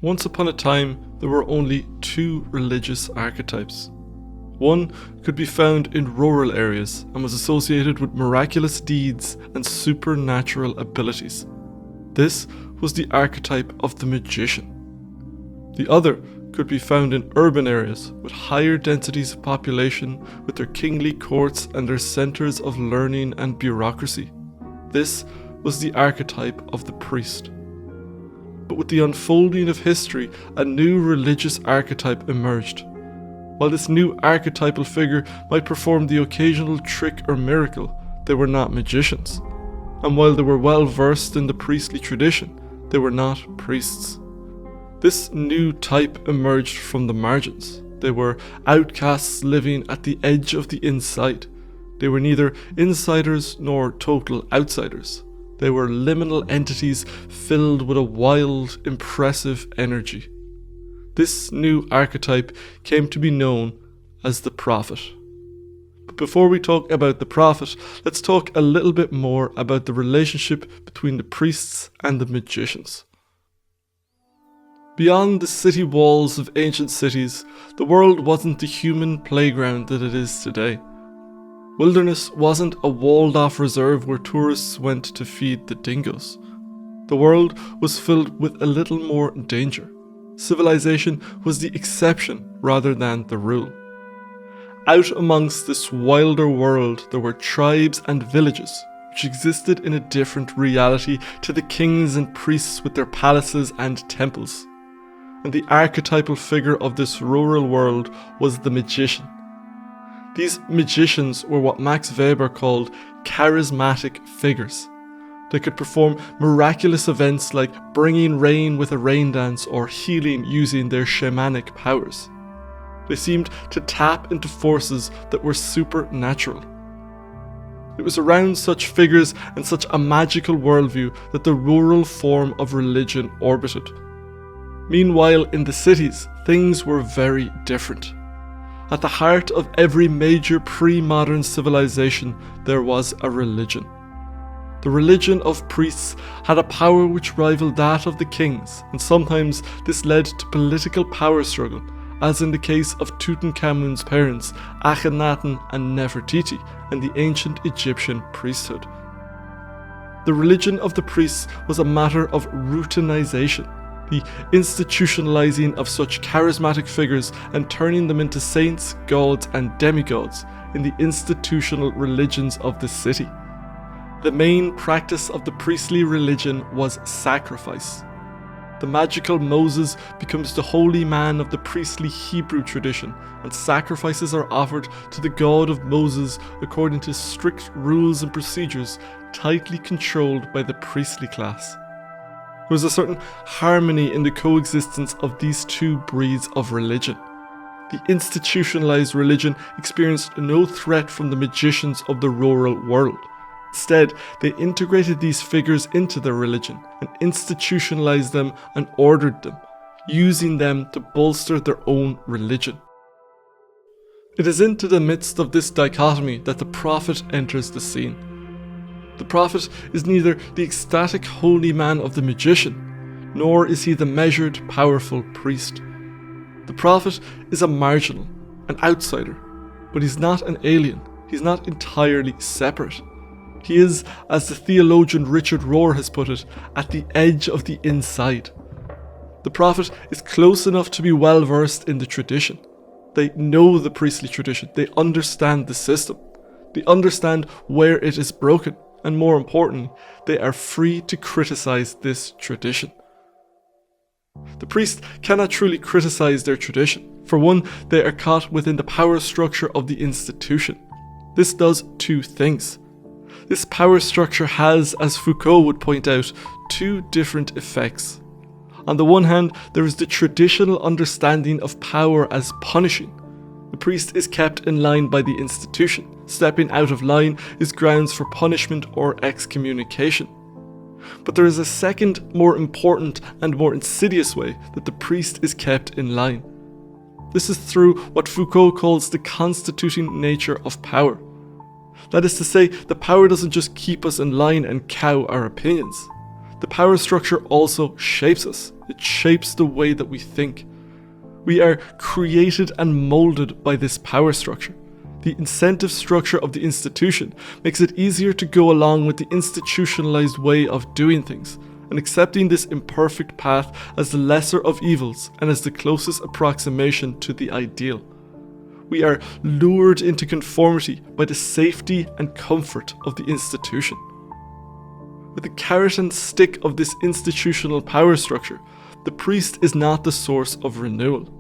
Once upon a time, there were only two religious archetypes. One could be found in rural areas and was associated with miraculous deeds and supernatural abilities. This was the archetype of the magician. The other could be found in urban areas with higher densities of population, with their kingly courts and their centres of learning and bureaucracy. This was the archetype of the priest. But with the unfolding of history, a new religious archetype emerged. While this new archetypal figure might perform the occasional trick or miracle, they were not magicians. And while they were well versed in the priestly tradition, they were not priests. This new type emerged from the margins. They were outcasts living at the edge of the inside. They were neither insiders nor total outsiders. They were liminal entities filled with a wild, impressive energy. This new archetype came to be known as the prophet. But before we talk about the prophet, let's talk a little bit more about the relationship between the priests and the magicians. Beyond the city walls of ancient cities, the world wasn't the human playground that it is today. Wilderness wasn't a walled-off reserve where tourists went to feed the dingoes. The world was filled with a little more danger. Civilization was the exception rather than the rule. Out amongst this wilder world, there were tribes and villages which existed in a different reality to the kings and priests with their palaces and temples. And the archetypal figure of this rural world was the magician. These magicians were what Max Weber called charismatic figures. They could perform miraculous events like bringing rain with a rain dance or healing using their shamanic powers. They seemed to tap into forces that were supernatural. It was around such figures and such a magical worldview that the rural form of religion orbited. Meanwhile, in the cities, things were very different. At the heart of every major pre-modern civilization, there was a religion. The religion of priests had a power which rivaled that of the kings, and sometimes this led to political power struggle, as in the case of Tutankhamun's parents, Akhenaten and Nefertiti, and the ancient Egyptian priesthood. The religion of the priests was a matter of routinization, the institutionalizing of such charismatic figures and turning them into saints, gods, and demigods in the institutional religions of the city. The main practice of the priestly religion was sacrifice. The magical Moses becomes the holy man of the priestly Hebrew tradition, and sacrifices are offered to the God of Moses according to strict rules and procedures tightly controlled by the priestly class. There was a certain harmony in the coexistence of these two breeds of religion. The institutionalized religion experienced no threat from the magicians of the rural world. Instead, they integrated these figures into their religion and institutionalized them and ordered them, using them to bolster their own religion. It is into the midst of this dichotomy that the prophet enters the scene. The prophet is neither the ecstatic holy man of the magician, nor is he the measured, powerful priest. The prophet is a marginal, an outsider, but he's not an alien, he's not entirely separate. He is, as the theologian Richard Rohr has put it, at the edge of the inside. The prophet is close enough to be well versed in the tradition. They know the priestly tradition, they understand the system, they understand where it is broken. And more importantly, they are free to criticize this tradition. The priest cannot truly criticize their tradition. For one, they are caught within the power structure of the institution. This does two things. This power structure has, as Foucault would point out, two different effects. On the one hand, there is the traditional understanding of power as punishing. The priest is kept in line by the institution. Stepping out of line is grounds for punishment or excommunication. But there is a second, more important and more insidious way that the priest is kept in line. This is through what Foucault calls the constituting nature of power. That is to say, the power doesn't just keep us in line and cow our opinions. the power structure also shapes us. It shapes the way that we think. We are created and molded by this power structure. The incentive structure of the institution makes it easier to go along with the institutionalized way of doing things, and accepting this imperfect path as the lesser of evils and as the closest approximation to the ideal. We are lured into conformity by the safety and comfort of the institution. With the carrot and stick of this institutional power structure, the priest is not the source of renewal.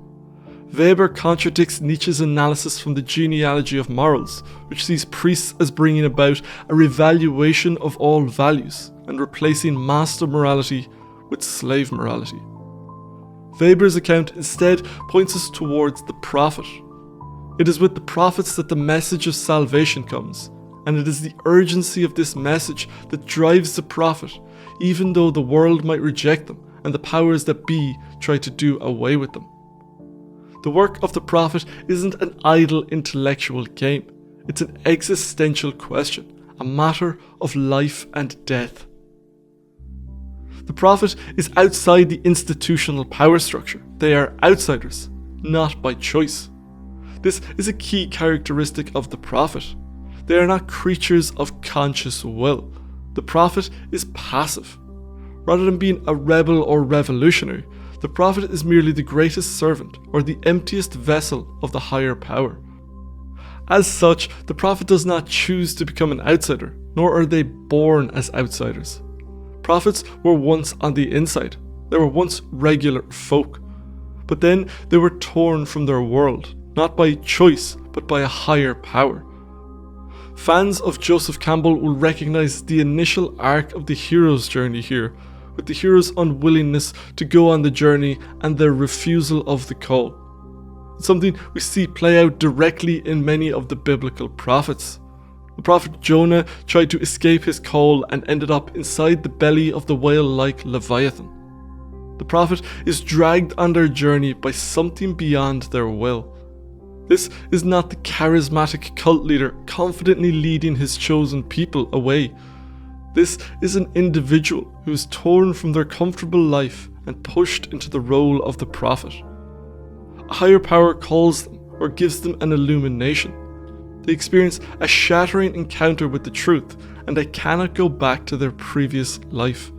Weber contradicts Nietzsche's analysis from the genealogy of morals, which sees priests as bringing about a revaluation of all values and replacing master morality with slave morality. Weber's account instead points us towards the prophet. It is with the prophets that the message of salvation comes, and it is the urgency of this message that drives the prophet, even though the world might reject them and the powers that be try to do away with them. The work of the prophet isn't an idle intellectual game. It's an existential question, a matter of life and death. The prophet is outside the institutional power structure. They are outsiders, not by choice. This is a key characteristic of the prophet. They are not creatures of conscious will. The prophet is passive. Rather than being a rebel or revolutionary, the prophet is merely the greatest servant or the emptiest vessel of the higher power. As such, the prophet does not choose to become an outsider, nor are they born as outsiders. Prophets were once on the inside. They were once regular folk. But then they were torn from their world, not by choice, but by a higher power. Fans of Joseph Campbell will recognize the initial arc of the hero's journey here, with the hero's unwillingness to go on the journey and their refusal of the call. It's something we see play out directly in many of the biblical prophets. The prophet Jonah tried to escape his call and ended up inside the belly of the whale-like Leviathan. The prophet is dragged on their journey by something beyond their will. This is not the charismatic cult leader confidently leading his chosen people away. This is an individual who is torn from their comfortable life and pushed into the role of the prophet. A higher power calls them or gives them an illumination. They experience a shattering encounter with the truth, and they cannot go back to their previous life.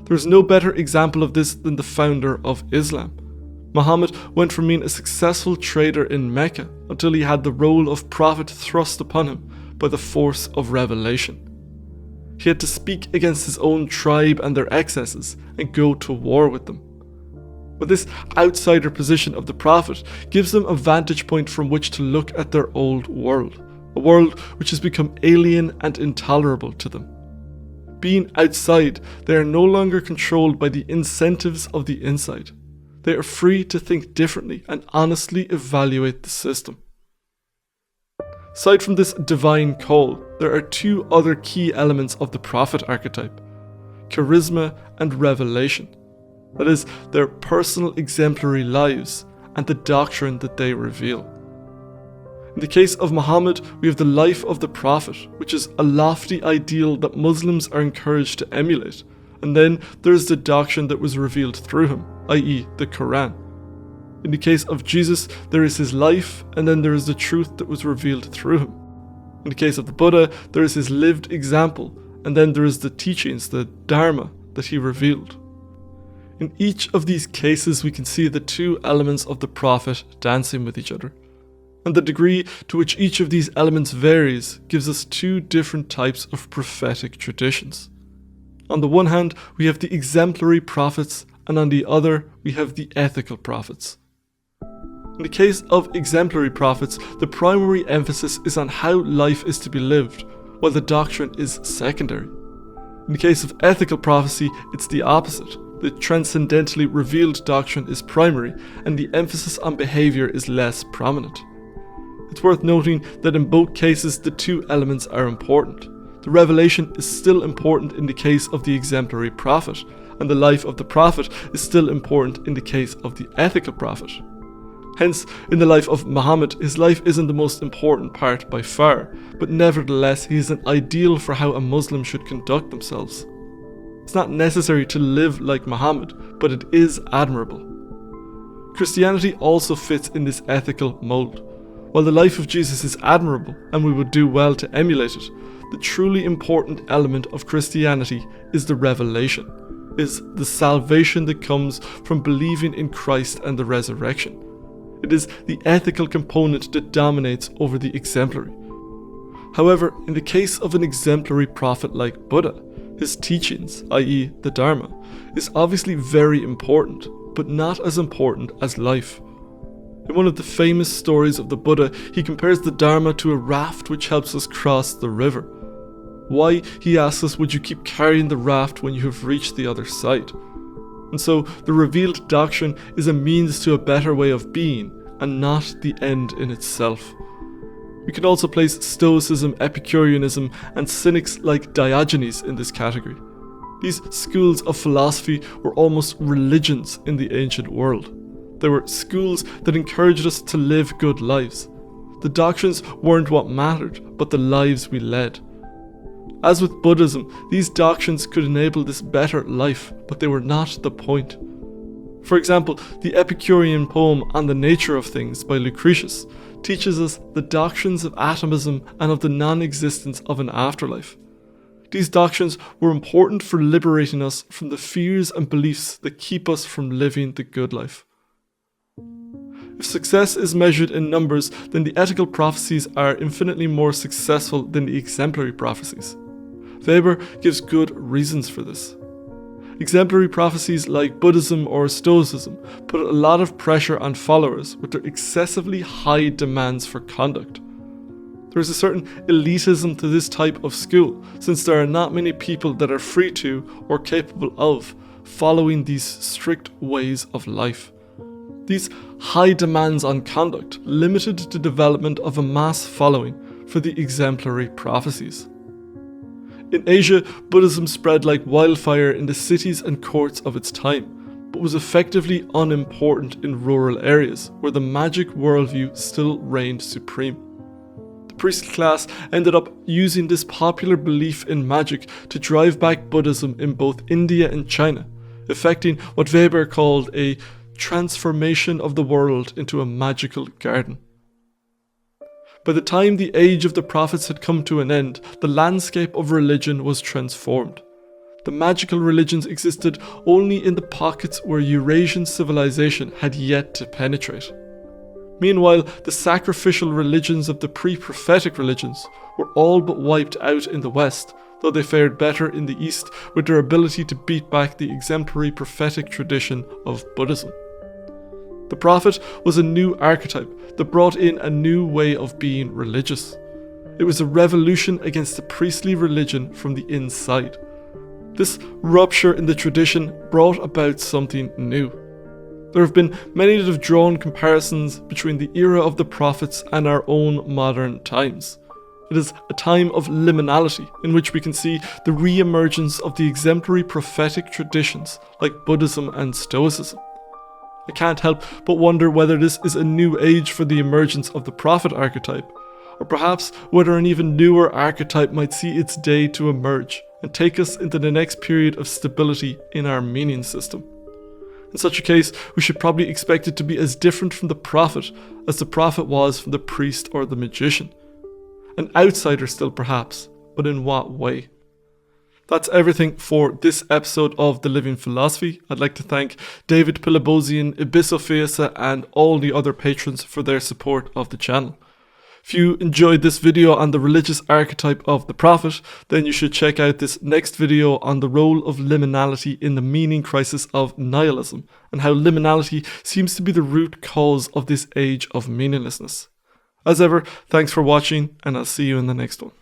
There is no better example of this than the founder of Islam. Muhammad went from being a successful trader in Mecca until he had the role of prophet thrust upon him by the force of revelation. He had to speak against his own tribe and their excesses and go to war with them. But this outsider position of the prophet gives them a vantage point from which to look at their old world, a world which has become alien and intolerable to them. Being outside, they are no longer controlled by the incentives of the inside. They are free to think differently and honestly evaluate the system. Aside from this divine call, there are two other key elements of the prophet archetype: charisma and revelation. That is, their personal exemplary lives and the doctrine that they reveal. In the case of Muhammad, we have the life of the prophet, which is a lofty ideal that Muslims are encouraged to emulate, and then there is the doctrine that was revealed through him, i.e. the Quran. In the case of Jesus, there is his life, and then there is the truth that was revealed through him. In the case of the Buddha, there is his lived example, and then there is the teachings, the Dharma, that he revealed. In each of these cases, we can see the two elements of the prophet dancing with each other. And the degree to which each of these elements varies gives us two different types of prophetic traditions. On the one hand, we have the exemplary prophets, and on the other, we have the ethical prophets. In the case of exemplary prophets, the primary emphasis is on how life is to be lived, while the doctrine is secondary. In the case of ethical prophecy, it's the opposite. The transcendentally revealed doctrine is primary, and the emphasis on behavior is less prominent. It's worth noting that in both cases, the two elements are important. The revelation is still important in the case of the exemplary prophet, and the life of the prophet is still important in the case of the ethical prophet. Hence, in the life of Muhammad, his life isn't the most important part by far, but nevertheless he is an ideal for how a Muslim should conduct themselves. It's not necessary to live like Muhammad, but it is admirable. Christianity also fits in this ethical mold. While the life of Jesus is admirable, and we would do well to emulate it, the truly important element of Christianity is the revelation, is the salvation that comes from believing in Christ and the resurrection. It is the ethical component that dominates over the exemplary. However, in the case of an exemplary prophet like Buddha, his teachings, i.e. the Dharma, is obviously very important, but not as important as life. In one of the famous stories of the Buddha, he compares the Dharma to a raft which helps us cross the river. Why, he asks us, would you keep carrying the raft when you have reached the other side? And so, the revealed doctrine is a means to a better way of being, and not the end in itself. We can also place Stoicism, Epicureanism, and cynics like Diogenes in this category. These schools of philosophy were almost religions in the ancient world. They were schools that encouraged us to live good lives. The doctrines weren't what mattered, but the lives we led. As with Buddhism, these doctrines could enable this better life, but they were not the point. For example, the Epicurean poem On the Nature of Things by Lucretius teaches us the doctrines of atomism and of the non-existence of an afterlife. These doctrines were important for liberating us from the fears and beliefs that keep us from living the good life. If success is measured in numbers, then the ethical prophecies are infinitely more successful than the exemplary prophecies. Weber gives good reasons for this. Exemplary prophecies like Buddhism or Stoicism put a lot of pressure on followers with their excessively high demands for conduct. There is a certain elitism to this type of school, since there are not many people that are free to or capable of following these strict ways of life. These high demands on conduct limited the development of a mass following for the exemplary prophecies. In Asia, Buddhism spread like wildfire in the cities and courts of its time, but was effectively unimportant in rural areas where the magic worldview still reigned supreme. The priest class ended up using this popular belief in magic to drive back Buddhism in both India and China, effecting what Weber called a transformation of the world into a magical garden. By the time the age of the prophets had come to an end, the landscape of religion was transformed. The magical religions existed only in the pockets where Eurasian civilization had yet to penetrate. Meanwhile, the sacrificial religions of the pre-prophetic religions were all but wiped out in the West, though they fared better in the East with their ability to beat back the exemplary prophetic tradition of Buddhism. The prophet was a new archetype that brought in a new way of being religious. It was a revolution against the priestly religion from the inside. This rupture in the tradition brought about something new. There have been many that have drawn comparisons between the era of the prophets and our own modern times. It is a time of liminality in which we can see the re-emergence of the exemplary prophetic traditions like Buddhism and Stoicism. I can't help but wonder whether this is a new age for the emergence of the prophet archetype, or perhaps whether an even newer archetype might see its day to emerge and take us into the next period of stability in our meaning system. In such a case, we should probably expect it to be as different from the prophet as the prophet was from the priest or the magician. An outsider still perhaps, but in what way? That's everything for this episode of The Living Philosophy. I'd like to thank David Pilabosian, Ibisophiasa, and all the other patrons for their support of the channel. If you enjoyed this video on the religious archetype of the prophet, then you should check out this next video on the role of liminality in the meaning crisis of nihilism, and how liminality seems to be the root cause of this age of meaninglessness. As ever, thanks for watching, and I'll see you in the next one.